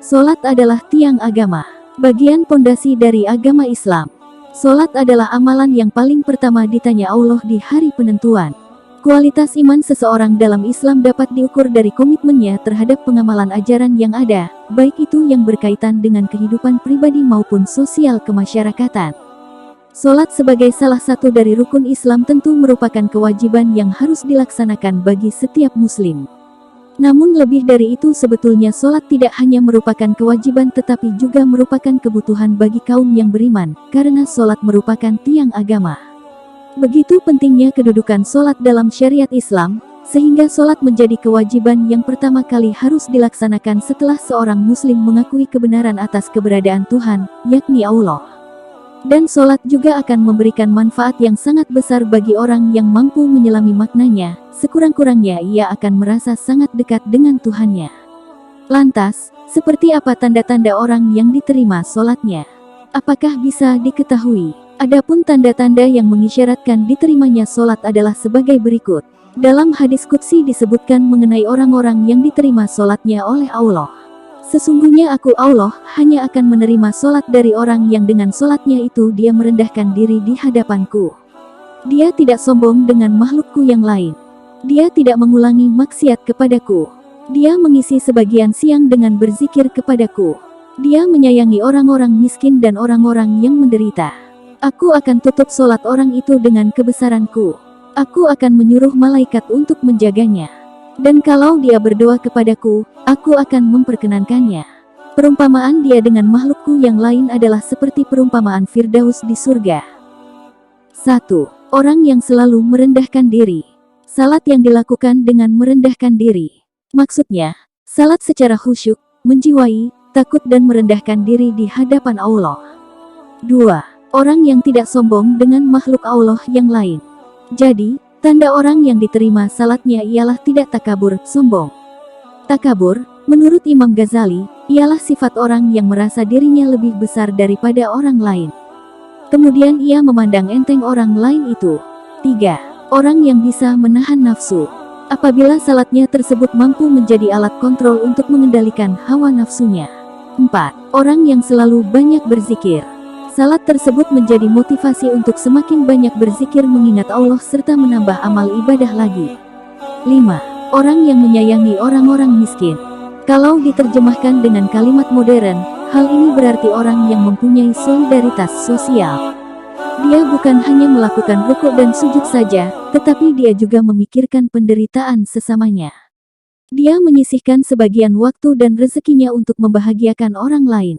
Solat adalah tiang agama, bagian pondasi dari agama Islam. Solat adalah amalan yang paling pertama ditanya Allah di hari penentuan. Kualitas iman seseorang dalam Islam dapat diukur dari komitmennya terhadap pengamalan ajaran yang ada, baik itu yang berkaitan dengan kehidupan pribadi maupun sosial kemasyarakatan. Solat sebagai salah satu dari rukun Islam tentu merupakan kewajiban yang harus dilaksanakan bagi setiap muslim. Namun lebih dari itu sebetulnya solat tidak hanya merupakan kewajiban tetapi juga merupakan kebutuhan bagi kaum yang beriman, karena solat merupakan tiang agama. Begitu pentingnya kedudukan solat dalam syariat Islam, sehingga solat menjadi kewajiban yang pertama kali harus dilaksanakan setelah seorang muslim mengakui kebenaran atas keberadaan Tuhan, yakni Allah. Dan solat juga akan memberikan manfaat yang sangat besar bagi orang yang mampu menyelami maknanya, sekurang-kurangnya ia akan merasa sangat dekat dengan Tuhannya. Lantas, seperti apa tanda-tanda orang yang diterima solatnya? Apakah bisa diketahui? Adapun tanda-tanda yang mengisyaratkan diterimanya solat adalah sebagai berikut. Dalam hadis qudsi disebutkan mengenai orang-orang yang diterima solatnya oleh Allah. Sesungguhnya aku Allah hanya akan menerima solat dari orang yang dengan solatnya itu dia merendahkan diri di hadapanku. Dia tidak sombong dengan makhlukku yang lain. Dia tidak mengulangi maksiat kepadaku. Dia mengisi sebagian siang dengan berzikir kepadaku. Dia menyayangi orang-orang miskin dan orang-orang yang menderita. Aku akan tutup solat orang itu dengan kebesaranku. Aku akan menyuruh malaikat untuk menjaganya. Dan kalau dia berdoa kepadaku, aku akan memperkenankannya. Perumpamaan dia dengan makhlukku yang lain adalah seperti perumpamaan Firdaus di surga. 1. Orang yang selalu merendahkan diri. Salat yang dilakukan dengan merendahkan diri. Maksudnya, salat secara khusyuk, menjiwai, takut dan merendahkan diri di hadapan Allah. 2. Orang yang tidak sombong dengan makhluk Allah yang lain. Jadi, tanda orang yang diterima salatnya ialah tidak takabur, sombong. Takabur, menurut Imam Ghazali, ialah sifat orang yang merasa dirinya lebih besar daripada orang lain. Kemudian ia memandang enteng orang lain itu. 3. Orang yang bisa menahan nafsu. Apabila salatnya tersebut mampu menjadi alat kontrol untuk mengendalikan hawa nafsunya. 4. Orang yang selalu banyak berzikir. Salat tersebut menjadi motivasi untuk semakin banyak berzikir mengingat Allah serta menambah amal ibadah lagi. 5. Orang yang menyayangi orang-orang miskin. Kalau diterjemahkan dengan kalimat modern, hal ini berarti orang yang mempunyai solidaritas sosial. Dia bukan hanya melakukan rukuk dan sujud saja, tetapi dia juga memikirkan penderitaan sesamanya. Dia menyisihkan sebagian waktu dan rezekinya untuk membahagiakan orang lain.